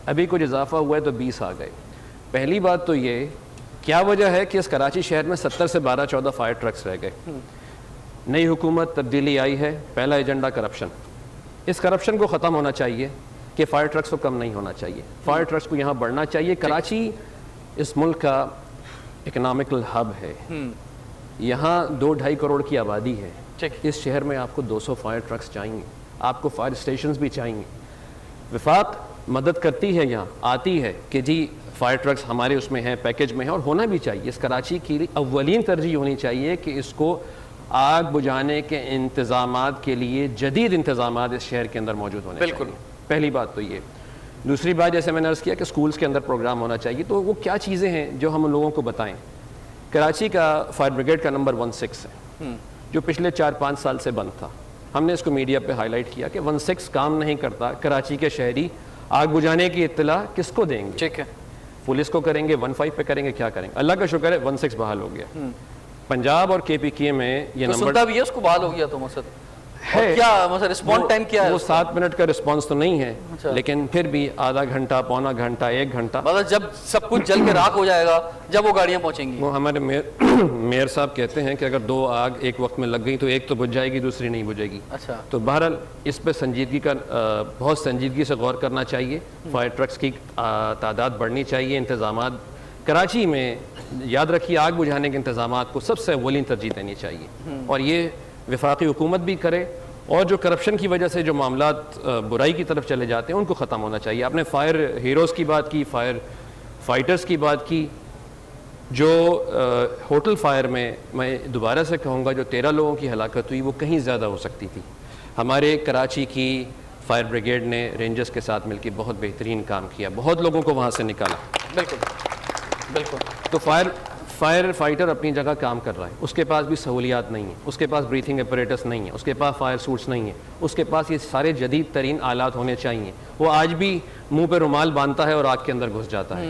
Speaker 3: ابھی کچھ اضافہ ہوا ہے تو 20 آ گئے. پہلی بات تو یہ کیا وجہ ہے کہ اس کراچی شہر میں 70 سے 12-14 فائر ٹرکس رہ گئے. نئی حکومت تبدیلی آئی ہے, پہلا ایجنڈا کرپشن. اس کرپشن کو ختم ہونا چاہیے کہ فائر ٹرکس کو کم نہیں ہونا چاہیے, فائر ٹرکس کو یہاں بڑھنا چاہیے. کراچی اس ملک کا اکنامکل ہب ہے, یہاں 2-2.5 کروڑ کی آبادی ہے. اس شہر میں آپ کو 200 فائر ٹرکس چاہیے, آپ کو فائر اسٹیشنز بھی چاہیے. وفاق مدد کرتی ہے, یہاں آتی ہے کہ جی فائر ٹرکس ہمارے اس میں ہیں, پیکج میں ہیں, اور ہونا بھی چاہیے. اس کراچی کی اولین ترجیح ہونی چاہیے کہ اس کو آگ بجھانے کے انتظامات کے لیے جدید انتظامات اس شہر کے اندر موجود ہونے چاہیے. بالکل, پہلی بات تو یہ. دوسری بات, جیسے میں نے عرض کیا کہ سکولز کے اندر پروگرام ہونا چاہیے, تو وہ کیا چیزیں ہیں جو ہم لوگوں کو بتائیں. کراچی کا فائر بریگیڈ کا نمبر 16 ہے, جو پچھلے 4-5 سال سے بند تھا. ہم نے اس کو میڈیا پہ ہائی لائٹ کیا کہ 16 کام نہیں کرتا. کراچی کے شہری آگ بجھانے کی اطلاع کس کو دیں گے؟ ٹھیک ہے, پولیس کو کریں گے, 15 پہ کریں گے, کیا کریں گے؟ اللہ کا شکر ہے 16 بحال ہو گیا. پنجاب اور KPK میں یہ نمبر
Speaker 1: سنتا بھی ہے, اس کو بحال ہو گیا تو مقصد ہے کیا, مطلب رسپونس ٹائم کیا ہے؟
Speaker 3: وہ 7 منٹ کا رسپانس تو نہیں ہے, لیکن پھر بھی آدھا گھنٹہ, پونا گھنٹہ, 1 گھنٹہ,
Speaker 1: مطلب جب سب کچھ جل کے راکھ ہو جائے گا جب وہ گاڑیاں پہنچیں گی.
Speaker 3: وہ ہمارے میئر صاحب کہتے ہیں کہ اگر 2 آگ ایک وقت میں لگ گئی تو ایک تو بجھ جائے گی, دوسری نہیں بجھے گی.
Speaker 1: اچھا,
Speaker 3: تو بہرحال اس پہ سنجیدگی کا بہت سنجیدگی سے غور کرنا چاہیے. فائر ٹرکس کی تعداد بڑھنی چاہیے. انتظامات کراچی میں یاد رکھیے, آگ بجھانے کے انتظامات کو سب سے اولین ترجیح دینی چاہیے, اور یہ وفاقی حکومت بھی کرے. اور جو کرپشن کی وجہ سے جو معاملات برائی کی طرف چلے جاتے ہیں ان کو ختم ہونا چاہیے. آپ نے فائر ہیروز کی بات کی, فائر فائٹرز کی بات کی. جو ہوٹل فائر میں دوبارہ سے کہوں گا جو 13 لوگوں کی ہلاکت ہوئی وہ کہیں زیادہ ہو سکتی تھی. ہمارے کراچی کی فائر بریگیڈ نے رینجرز کے ساتھ مل کے بہت بہترین کام کیا, بہت لوگوں کو وہاں سے نکالا.
Speaker 1: بالکل بالکل.
Speaker 3: تو فائر فائٹر اپنی جگہ کام کر رہا ہے, اس کے پاس بھی سہولیات نہیں ہیں, اس کے پاس بریتھنگ اپریٹس نہیں ہیں, اس کے پاس فائر سوٹس نہیں ہیں, اس کے پاس یہ سارے جدید ترین آلات ہونے چاہیے. وہ آج بھی منہ پہ رومال باندھتا ہے اور آگ کے اندر گھس جاتا ہے.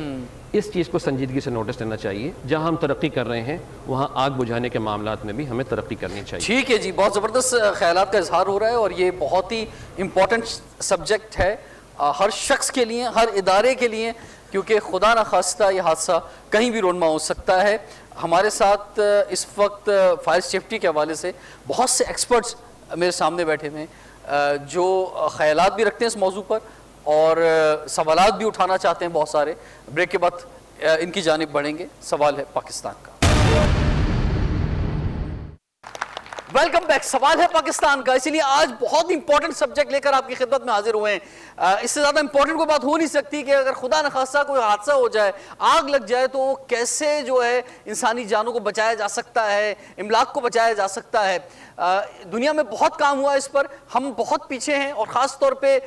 Speaker 3: اس چیز کو سنجیدگی سے نوٹس لینا چاہیے. جہاں ہم ترقی کر رہے ہیں وہاں آگ بجھانے کے معاملات میں بھی ہمیں ترقی کرنی چاہیے.
Speaker 1: ٹھیک ہے جی, بہت زبردست خیالات کا اظہار ہو رہا ہے, اور یہ بہت ہی امپورٹنٹ سبجیکٹ ہے ہر شخص کے لیے, ہر ادارے کے لیے, کیونکہ خدا نخواستہ یہ حادثہ کہیں بھی رونما ہو سکتا ہے. ہمارے ساتھ اس وقت فائر سیفٹی کے حوالے سے بہت سے ایکسپرٹس میرے سامنے بیٹھے ہوئے ہیں جو خیالات بھی رکھتے ہیں اس موضوع پر اور سوالات بھی اٹھانا چاہتے ہیں بہت سارے. بریک کے بعد ان کی جانب بڑھیں گے. سوال ہے پاکستان کا. Welcome back. سوال ہے پاکستان کا, اسی لیے آج بہت امپورٹنٹ سبجیکٹ لے کر آپ کی خدمت میں حاضر ہوئے ہیں. اس سے زیادہ امپورٹنٹ کوئی بات ہو نہیں سکتی کہ اگر خدا نخواستہ کوئی حادثہ ہو جائے, آگ لگ جائے, تو کیسے جو ہے انسانی جانوں کو بچایا جا سکتا ہے, املاک کو بچایا جا سکتا ہے. دنیا میں بہت کام ہوا اس پر, ہم بہت پیچھے ہیں, اور خاص طور پہ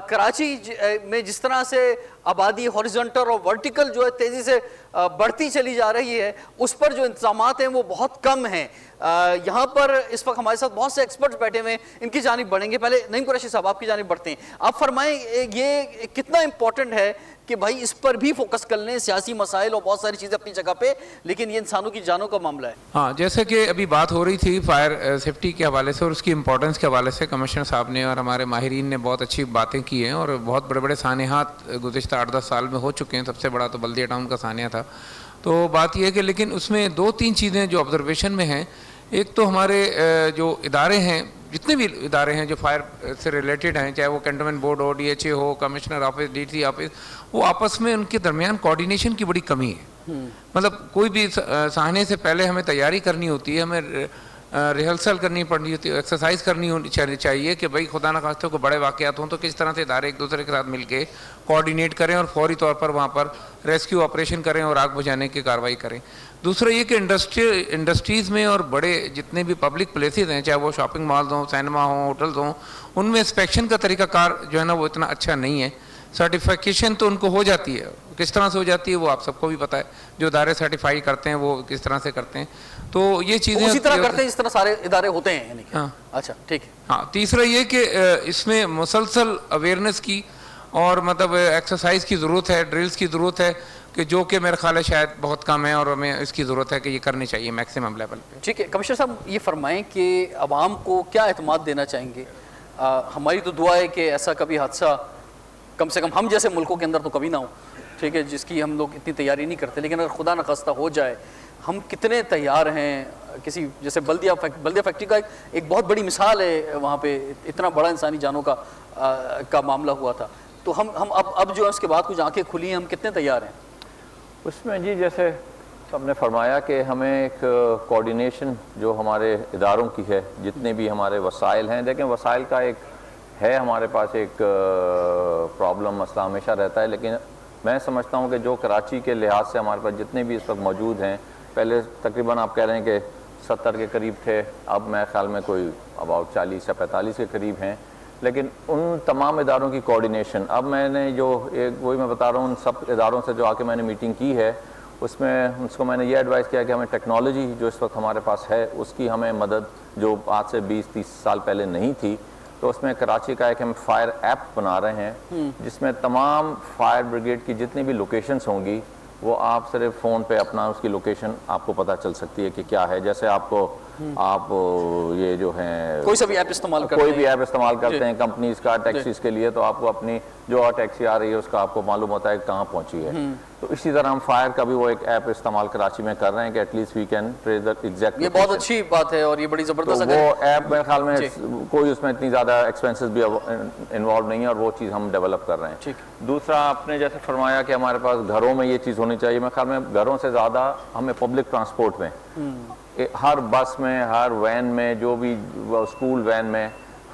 Speaker 1: کراچی میں جس طرح سے آبادی ہاریزونٹل اور ورٹیکل جو ہے تیزی سے بڑھتی چلی جا رہی ہے اس پر جو انتظامات ہیں وہ بہت کم ہیں. یہاں پر اس وقت ہمارے ساتھ بہت سے ایکسپرٹس بیٹھے ہوئے ہیں, ان کی جانب بڑھیں گے. پہلے نعیم قریشی صاحب آپ کی جانب بڑھتے ہیں, آپ فرمائیں یہ کتنا امپورٹنٹ ہے کہ بھائی اس پر بھی فوکس کر لیں, سیاسی مسائل اور بہت ساری چیزیں اپنی جگہ پہ, لیکن یہ انسانوں کی جانوں کا معاملہ ہے.
Speaker 6: ہاں, جیسے کہ ابھی بات ہو رہی تھی فائر سیفٹی کے حوالے سے اور اس کی امپورٹنس کے حوالے سے, کمشنر صاحب نے اور ہمارے ماہرین نے بہت اچھی باتیں کی ہیں اور بہت بڑے بڑے سانحات گزشتہ 8-10 سال میں ہو چکے ہیں. سب سے بڑا تو بلدیہ ٹاؤن کا سانحہ تھا. تو بات یہ ہے کہ لیکن اس میں 2-3 چیزیں جو آبزرویشن میں ہیں, ایک تو ہمارے جو ادارے ہیں, جتنے بھی ادارے ہیں جو فائر سے ریلیٹڈ ہیں, چاہے وہ کنٹونمنٹ بورڈ ہو, ڈی ایچ اے ہو, commissioner office, D C office, وہ آپس میں ان کے درمیان کوارڈینیشن کی بڑی کمی ہے. مطلب کوئی بھی سانحے سے پہلے ہمیں تیاری کرنی ہوتی ہے, ہمیں ریہرسل کرنی پڑنی ہوتی ہے, ایکسرسائز کرنی چاہیے کہ بھائی خدا نخواستہ کوئی بڑے واقعات ہوں تو کس طرح سے ادارے ایک دوسرے کے ساتھ مل کے کوارڈینیٹ کریں اور فوری طور پر وہاں پر ریسکیو آپریشن کریں اور آگ بجھانے کی کارروائی کریں. دوسرا یہ کہ انڈسٹریز میں اور بڑے جتنے بھی پبلک پلیسز ہیں, چاہے وہ شاپنگ مالز ہوں, سینما ہوں, ہوٹلز ہوں, ان میں انسپیکشن کا طریقہ کار جو ہے نا وہ اتنا اچھا نہیں ہے. سرٹیفیکیشن تو ان کو ہو جاتی ہے, کس طرح سے ہو جاتی ہے وہ آپ سب کو بھی پتہ ہے, جو ادارے سرٹیفائی کرتے ہیں وہ کس طرح سے کرتے ہیں. تو یہ چیزیں
Speaker 1: اسی طرح کرتے ہیں جس طرح سارے ادارے ہوتے ہیں.
Speaker 6: ہاں,
Speaker 1: اچھا ٹھیک ہے.
Speaker 6: ہاں, تیسرا یہ کہ اس میں مسلسل اویئرنیس کی اور مطلب ایکسرسائز کی ضرورت ہے, ڈرلز کی ضرورت ہے, کہ جو کہ میرا خیال ہے شاید بہت کم ہے اور ہمیں اس کی ضرورت ہے کہ یہ کرنی چاہیے میکسیمم لیول پہ.
Speaker 1: ٹھیک ہے. کمشنر صاحب یہ فرمائیں کہ عوام کو کیا اعتماد دینا چاہیں گے؟ ہماری تو دعا ہے کہ ایسا کبھی حادثہ کم سے کم ہم جیسے ملکوں کے اندر تو کبھی نہ ہو, ٹھیک ہے, جس کی ہم لوگ اتنی تیاری نہیں کرتے, لیکن اگر خدا نخواستہ ہو جائے, ہم کتنے تیار ہیں؟ کسی جیسے بلدیہ فیکٹری کا ایک بہت بڑی مثال ہے, وہاں پہ اتنا بڑا انسانی جانوں کا معاملہ ہوا تھا. تو ہم اب جو ہے اس کے بعد کچھ آنکھیں کھلی ہیں, ہم کتنے تیار ہیں
Speaker 2: اس میں؟ جی جیسے سب نے فرمایا کہ ہمیں ایک کوارڈینیشن جو ہمارے اداروں کی ہے, جتنے بھی ہمارے وسائل ہیں, دیکھیں وسائل کا ایک ہے ہمارے پاس ایک پرابلم, مسئلہ ہمیشہ رہتا ہے, لیکن میں سمجھتا ہوں کہ جو کراچی کے لحاظ سے ہمارے پاس جتنے بھی اس وقت موجود ہیں, پہلے تقریباً آپ کہہ رہے ہیں کہ 70 کے قریب تھے, اب میں خیال میں کوئی اباؤٹ 40 یا 45 کے قریب ہیں, لیکن ان تمام اداروں کی کوارڈینیشن, اب میں نے جو وہی میں بتا رہا ہوں, ان سب اداروں سے جو آ کے میں نے میٹنگ کی ہے, اس کو میں نے یہ ایڈوائز کیا کہ ہمیں ٹیکنالوجی جو اس وقت ہمارے پاس ہے اس کی ہمیں مدد, جو آج سے 20-30 سال پہلے نہیں تھی, تو اس میں کراچی کا ایک ہم فائر ایپ بنا رہے ہیں, جس میں تمام فائر بریگیڈ کی جتنی بھی لوکیشنز ہوں گی وہ آپ صرف فون پہ اپنا اس کی لوکیشن آپ کو پتہ چل سکتی ہے کہ کیا ہے. جیسے آپ یہ جو ہیں
Speaker 1: کوئی بھی ایپ استعمال
Speaker 2: کرتے ہیں کمپنیز کا ٹیکسیز کے لیے, تو آپ کو اپنی جو ٹیکسی آ رہی ہے اس کا آپ کو معلوم ہوتا ہے کہ کہاں پہنچی ہے. تو اسی طرح ہم فائر کا بھی وہ ایک ایپ استعمال کراچی میں کر رہے ہیں کہ at least we can trace the exact.
Speaker 1: یہ بہت اچھی بات ہے اور یہ بڑی زبردست
Speaker 2: ہے. وہ ایپ میرے خیال میں کوئی اس میں اتنی زیادہ ایکسپینسز بھی انوالو نہیں ہے, اور وہ چیز ہم ڈیولپ کر رہے ہیں. دوسرا آپ نے جیسے فرمایا کہ ہمارے پاس گھروں میں یہ چیز ہونی چاہیے, میرے خیال میں گھروں سے زیادہ ہمیں پبلک ٹرانسپورٹ میں, ہر بس میں, ہر وین میں, جو بھی اسکول وین میں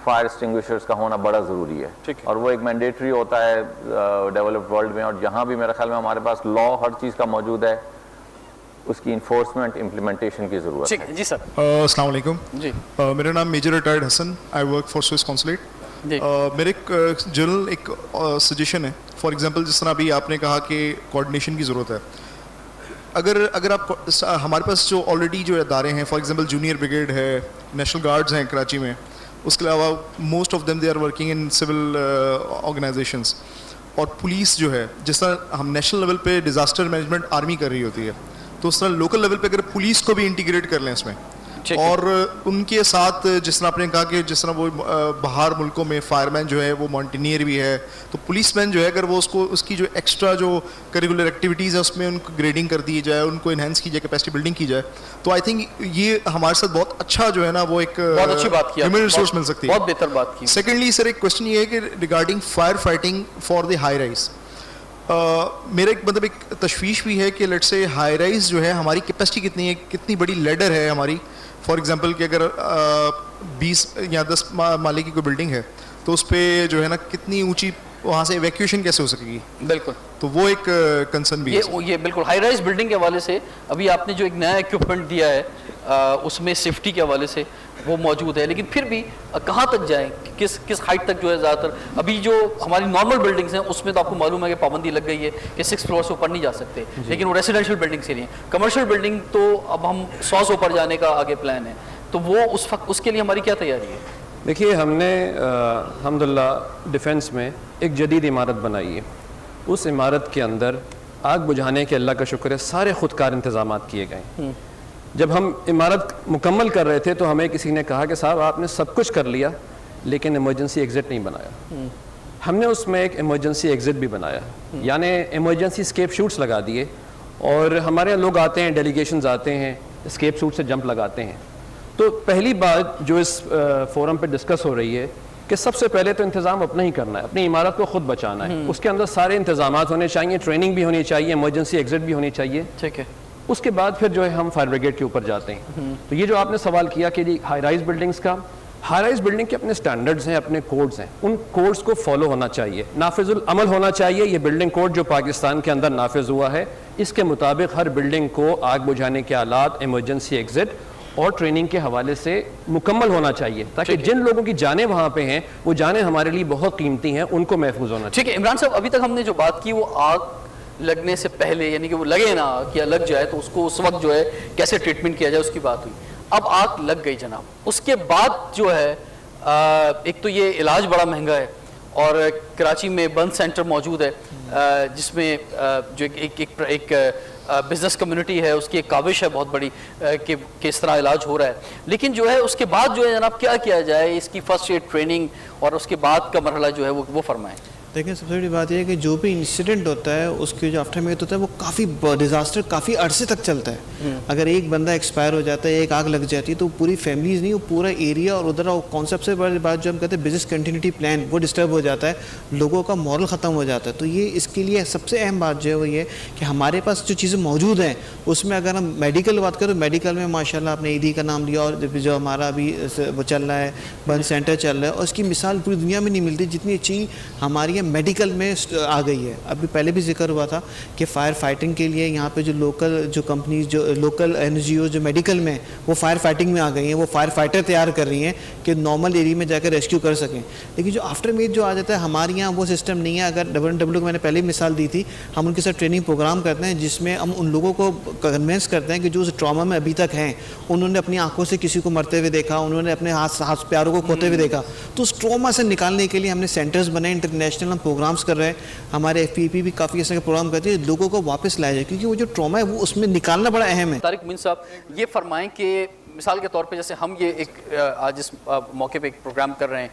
Speaker 2: فائر ایکسٹنگوشرز کا ہونا بڑا ضروری ہے, اور وہ ایک مینڈیٹری ہوتا ہے ڈیولپڈ ورلڈ میں, اور جہاں بھی میرے خیال میں ہمارے پاس لا ہر چیز کا موجود ہے, اس کی انفورسمنٹ امپلیمنٹیشن کی ضرورت ہے.
Speaker 1: جی سر.
Speaker 7: السلام علیکم.
Speaker 1: جی
Speaker 7: میرا نام major retired Hasan, I work for Swiss consulate. میرے ایک جنرل ایک سجیشن ہے, فار ایگزامپل جس طرح ابھی آپ نے کہا کہ کوارڈینیشن کی ضرورت ہے, اگر آپ ہمارے پاس جو آلریڈی جو ادارے ہیں, فار ایگزامپل جونیئر بریگیڈ ہے, نیشنل گارڈز ہیں کراچی میں, اس کے علاوہ most of them they are working in civil organisations, اور پولیس جو ہے, جس طرح ہم نیشنل لیول پہ ڈیزاسٹر مینجمنٹ آرمی کر رہی ہوتی ہے, تو اس طرح لوکل لیول پہ اگر پولیس کو بھی انٹیگریٹ کر لیں اس میں, اور ان کے ساتھ جس طرح آپ نے کہا کہ جس طرح وہ باہر ملکوں میں فائر مین جو ہے وہ ماؤنٹینئر بھی ہے, تو پولیس مین جو ہے اگر وہ اس کی جو ایکسٹرا جو کریکولر ایکٹیویٹیز ہیں اس میں ان کو گریڈنگ کر دی جائے, ان کو انہینس کی جائے, کیپیسٹی بلڈنگ کی جائے, تو آئی تھنک یہ ہمارے ساتھ بہت اچھا جو ہے نا وہ ایک ہیومن ریسورس مل سکتی ہے.
Speaker 1: بہت بہتر بات کی.
Speaker 7: سیکنڈلی سر ایک کوشچن یہ ہے کہ regarding fire fighting for the high rise, میرا ایک مطلب ایک تشویش بھی ہے کہ لیٹ سے ہائی رائز جو ہے ہماری کیپیسٹی کتنی ہے, کتنی بڑی لیڈر ہے ہماری. فار ایگزامپل کہ اگر 20 یا 10 مالے کی کوئی بلڈنگ ہے تو اس پہ جو ہے نا کتنی اونچی وہاں سے ایویکویشن کیسے ہو سکے گی.
Speaker 1: بالکل,
Speaker 7: تو وہ ایک کنسرن بھی ہے.
Speaker 1: یہ بالکل ہائی رائز بلڈنگ کے حوالے سے ابھی آپ نے جو ایک نیا ایکوپمنٹ دیا ہے اس میں سیفٹی کے حوالے سے وہ موجود ہے, لیکن پھر بھی کہاں تک جائیں, کس ہائٹ تک جو ہے زیادہ تر ابھی جو ہماری نارمل بلڈنگس ہیں اس میں تو آپ کو معلوم ہے کہ پابندی لگ گئی ہے کہ 6 فلور سے اوپر نہیں جا سکتے, لیکن وہ ریزیڈینشیل بلڈنگ سے نہیں ہے. کمرشل بلڈنگ تو اب ہم 100 سے اوپر جانے کا آگے پلان ہے, تو وہ اس کے لیے ہماری کیا تیاری ہے؟
Speaker 3: دیکھیے ہم نے الحمدللہ ڈیفنس میں ایک جدید عمارت بنائی ہے. اس عمارت کے اندر آگ بجھانے کے اللہ کا شکر ہے سارے خودکار انتظامات کیے گئے. جب ہم عمارت مکمل کر رہے تھے تو ہمیں کسی نے کہا کہ صاحب آپ نے سب کچھ کر لیا لیکن ایمرجنسی ایگزٹ نہیں بنایا. ہم نے اس میں ایک ایمرجنسی ایگزٹ بھی بنایا, یعنی ایمرجنسی اسکیپ شوٹس لگا دیے, اور ہمارے لوگ آتے ہیں, ڈیلیگیشنز آتے ہیں, اسکیپ شوٹ سے جمپ لگاتے ہیں. تو پہلی بات جو اس فورم پہ ڈسکس ہو رہی ہے کہ سب سے پہلے تو انتظام اپنا ہی کرنا ہے, اپنی عمارت کو خود بچانا ہے. اس کے اندر سارے انتظامات ہونے چاہیے, ٹریننگ بھی ہونی چاہیے, ایمرجنسی ایگزٹ بھی ہونی چاہیے.
Speaker 1: ٹھیک ہے.
Speaker 3: اس کے بعد پھر جو ہے ہم فائر بریگیڈ کے اوپر جاتے ہیں. تو یہ جو آپ نے سوال کیا کہ جی ہائی رائز بلڈنگز کا, ہائی رائز بلڈنگ کے اپنے سٹینڈرڈز ہیں, اپنے کوڈز ہیں, ان کوڈز کو فالو ہونا چاہیے, نافذ العمل ہونا چاہیے. یہ بلڈنگ کوڈ جو پاکستان کے اندر نافذ ہوا ہے اس کے مطابق ہر بلڈنگ کو آگ بجھانے کے آلات, ایمرجنسی ایگزٹ اور ٹریننگ کے حوالے سے مکمل ہونا چاہیے, تاکہ جن لوگوں کی جانیں وہاں پہ ہیں وہ جانیں ہمارے لیے بہت قیمتی ہیں, ان کو محفوظ ہونا چاہیے.
Speaker 1: ٹھیک ہے عمران صاحب, ابھی تک ہم نے جو بات کی وہ آگ لگنے سے پہلے, یعنی کہ وہ لگے نا کہ لگ جائے تو اس کو اس وقت جو ہے کیسے ٹریٹمنٹ کیا جائے اس کی بات ہوئی. اب آگ لگ گئی جناب, اس کے بعد جو ہے ایک تو یہ علاج بڑا مہنگا ہے, اور کراچی میں بند سینٹر موجود ہے جس میں جو ایک بزنس کمیونٹی ہے اس کی ایک کاوش ہے بہت بڑی کہ کس طرح علاج ہو رہا ہے, لیکن جو ہے اس کے بعد جو ہے جناب کیا کیا جائے, اس کی فرسٹ ایڈ ٹریننگ اور اس کے بعد کا مرحلہ جو ہے وہ فرمائیں.
Speaker 5: دیکھیں سب سے بڑی بات یہ ہے کہ جو بھی انسیڈنٹ ہوتا ہے اس کی جو آفٹر میتھ ہوتا ہے وہ کافی ڈیزاسٹر کافی عرصے تک چلتا ہے. اگر ایک بندہ ایکسپائر ہو جاتا ہے, ایک آگ لگ جاتی ہے, تو پوری فیملیز نہیں, وہ پورا ایریا اور ادھر کانسیپٹ سے بڑی بات جو ہم کہتے ہیں بزنس کنٹینیوٹی پلان وہ ڈسٹرب ہو جاتا ہے, لوگوں کا مورل ختم ہو جاتا ہے. تو یہ اس کے لیے سب سے اہم بات جو ہے وہ یہ کہ ہمارے پاس جو چیزیں موجود ہیں اس میں اگر ہم میڈیکل بات کریں تو میڈیکل میں ماشاء اللہ آپ نے ایڈی کا نام لیا, اور جو ہمارا ابھی وہ چل رہا ہے بند سینٹر چل رہا ہے, اور اس کی مثال پوری دنیا میں نہیں ملتی جتنی اچھی ہماری میڈیکل میں آ گئی ہے. ابھی پہلے بھی ذکر ہوا تھا کہ فائر فائٹنگ کے لیے یہاں پہ جو لوکل جو کمپنیز جو لوکل این جی او جو میڈیکل میں وہ فائر فائٹنگ میں آ گئی ہیں, وہ فائر فائٹر تیار کر رہی ہیں کہ نارمل ایریا میں جا کر ریسکیو کر سکیں. لیکن جو آفٹر میتھ جو آ جاتا ہے ہمارے یہاں وہ سسٹم نہیں ہے. اگر WNW کو میں نے پہلے ہی مثال دی تھی, ہم ان کے ساتھ ٹریننگ پروگرام کرتے ہیں جس میں ہم ان لوگوں کو کنوینس کرتے ہیں کہ جو اس ٹراما میں ابھی تک ہیں, انہوں نے اپنی آنکھوں سے کسی کو مرتے ہوئے دیکھا, انہوں نے اپنے ہاتھ پیاروں کو کھوتے ہوئے دیکھا, تو اس ٹراما سے نکالنے کے لیے ہم نے سینٹرز بنائے, انٹرنیشنل ہم پروگرامز کر رہے ہیں. ہمارے FPP بھی کافی ایسے پروگرام کرتے ہیں لوگوں کو واپس لایا جائے, کیونکہ وہ جو ٹراما ہے وہ اس میں نکالنا بڑا اہم ہے.
Speaker 1: طارق مومن صاحب یہ فرمائیں کہ مثال کے طور پہ جیسے ہم یہ ایک آج اس موقع پہ ایک پروگرام کر رہے ہیں,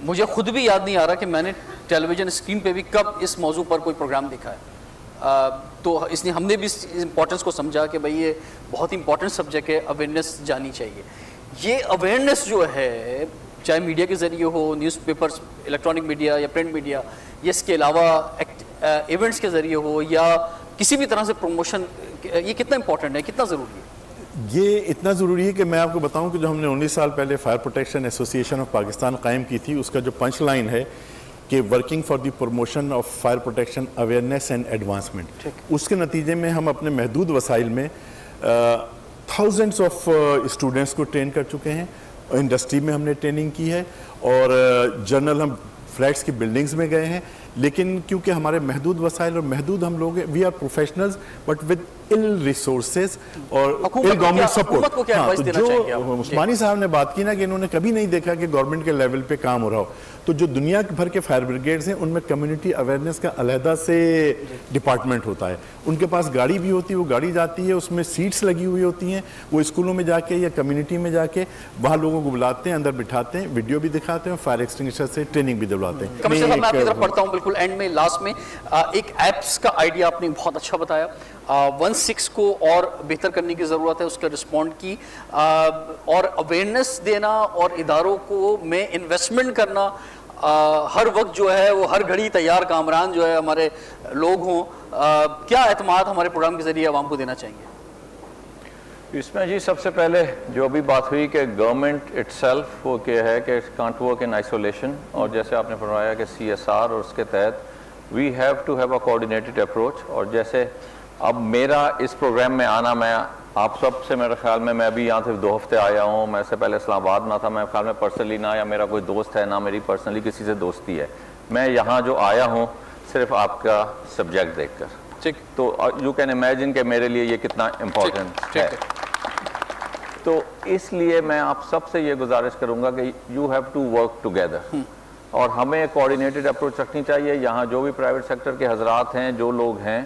Speaker 1: مجھے خود بھی یاد نہیں آ رہا کہ میں نے ٹیلی ویژن اسکرین پہ بھی کب اس موضوع پر کوئی پروگرام دیکھا ہے. تو اس لیے ہم نے بھی اس امپورٹنس کو سمجھا کہ بھائی یہ بہت امپورٹنٹ سبجیکٹ ہے, اویئرنیس جانی چاہیے. یہ اویئرنیس جو ہے چاہے میڈیا کے ذریعے ہو, نیوز پیپرز, الیکٹرانک میڈیا یا پرنٹ میڈیا, یا اس کے علاوہ ایونٹس کے ذریعے ہو یا کسی بھی طرح سے پروموشن, یہ کتنا امپورٹنٹ ہے, کتنا ضروری ہے؟
Speaker 4: یہ اتنا ضروری ہے کہ میں آپ کو بتاؤں کہ جو ہم نے 19 سال پہلے فائر پروٹیکشن ایسوسی ایشن آف پاکستان قائم کی تھی, اس کا جو پنچ لائن ہے کہ working for the promotion of fire protection awareness and advancement, اس کے نتیجے میں ہم اپنے محدود وسائل میں تھاؤزنڈس آف اسٹوڈنٹس کو ٹرین کر چکے ہیں. انڈسٹری میں ہم نے ٹریننگ کی ہے, اور جنرل ہم فلیٹس کی بلڈنگز میں گئے ہیں. لیکن کیونکہ ہمارے محدود وسائل اور محدود ہم لوگ ہیں, we are professionals but with ill resources اور ill government support. ہاں, تو جو عثمانی صاحب نے بات کی نا کہ انہوں نے کبھی نہیں دیکھا کہ گورنمنٹ کے لیول پہ کام ہو رہا ہو, تو جو دنیا بھر کے فائر بریگیڈز ہیں ان میں کمیونٹی اویئرنیس کا علیحدہ سے ڈپارٹمنٹ ہوتا ہے. ان کے پاس گاڑی بھی ہوتی ہے, وہ گاڑی جاتی ہے, اس میں سیٹس لگی ہوئی ہوتی ہیں, وہ اسکولوں میں جا کے یا کمیونٹی میں جا کے وہاں لوگوں کو بلاتے ہیں, اندر بٹھاتے ہیں, ویڈیو بھی دکھاتے ہیں, فائر ایکسٹنگوشر سے ٹریننگ بھی دلواتے ہیں.
Speaker 1: کمشنر صاحب میں آپ کی طرف پڑھتا ہوں بالکل اینڈ میں لاسٹ میں, ایک ایپس کا آئیڈیا آپ نے بہت اچھا بتایا. 16 کو اور بہتر کرنے کی ضرورت ہے, اس کا رسپونڈ کی, اور اویئرنیس دینا اور اداروں کو میں انویسٹمنٹ کرنا, ہر وقت جو ہے وہ ہر گھڑی تیار کامران جو ہے ہمارے لوگ ہوں. کیا اعتماد ہمارے پروگرام کے ذریعے عوام کو دینا چاہیں گے؟
Speaker 2: اس میں جی سب سے پہلے جو ابھی بات ہوئی کہ گورنمنٹ اٹ سیلف وہ کیا ہے کہ کانٹ ورک ان آئسولیشن، اور جیسے آپ نے فرمایا کہ CSR اور اس کے تحت we have to have a coordinated approach. اور جیسے اب میرا اس پروگرام میں آنا، میں آپ سب سے میرے خیال میں ابھی یہاں سے 2 ہفتے آیا ہوں، میں سے پہلے اسلام آباد نہ تھا، میں خیال میں پرسنلی نہ یا میرا کوئی دوست ہے نہ میری پرسنلی کسی سے دوستی ہے، میں یہاں جو آیا ہوں صرف آپ کا سبجیکٹ دیکھ کر. ٹھیک، تو یو کین امیجن کہ میرے لیے یہ کتنا امپورٹنٹ ہے. تو اس لیے میں آپ سب سے یہ گزارش کروں گا کہ you have to work together, اور ہمیں کوآرڈینیٹڈ اپروچ رکھنی چاہیے. یہاں جو بھی پرائیویٹ سیکٹر کے حضرات ہیں، جو لوگ ہیں،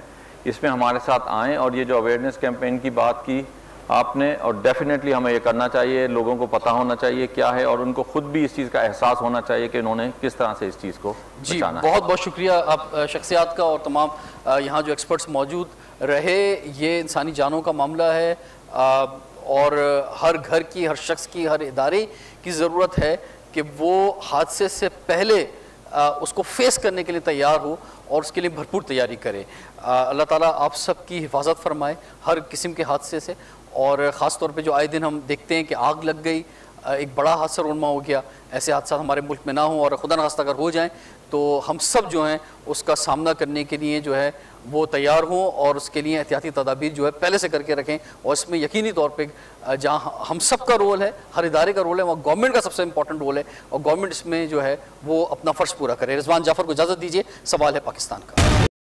Speaker 2: اس میں ہمارے ساتھ آئیں. اور یہ جو اویئرنیس کیمپین کی بات کی آپ نے، اور ڈیفینیٹلی ہمیں یہ کرنا چاہیے، لوگوں کو پتہ ہونا چاہیے کیا ہے، اور ان کو خود بھی اس چیز کا احساس ہونا چاہیے کہ انہوں نے کس طرح سے اس چیز کو بچانا ہے.
Speaker 1: بہت بہت شکریہ آپ شخصیات کا اور تمام یہاں جو ایکسپرٹس موجود رہے. یہ انسانی جانوں کا معاملہ ہے، اور ہر گھر کی، ہر شخص کی، ہر ادارے کی ضرورت ہے کہ وہ حادثے سے پہلے اس کو فیس کرنے کے لیے تیار ہو اور اس کے لیے بھرپور تیاری کرے. اللہ تعالیٰ آپ سب کی حفاظت فرمائے ہر قسم کے حادثے سے، اور خاص طور پہ جو آئے دن ہم دیکھتے ہیں کہ آگ لگ گئی، ایک بڑا حادثہ رونما ہو گیا، ایسے حادثات ہمارے ملک میں نہ ہوں، اور خدا نخواستہ اگر ہو جائیں تو ہم سب جو ہیں اس کا سامنا کرنے کے لیے جو ہے وہ تیار ہوں، اور اس کے لیے احتیاطی تدابیر جو ہے پہلے سے کر کے رکھیں. اور اس میں یقینی طور پہ جہاں ہم سب کا رول ہے، ہر ادارے کا رول ہے، وہاں گورنمنٹ کا سب سے امپورٹنٹ رول ہے، اور گورنمنٹ اس میں جو ہے وہ اپنا فرض پورا کرے. رضوان جعفر کو اجازت دیجیے. سوال ہے پاکستان کا.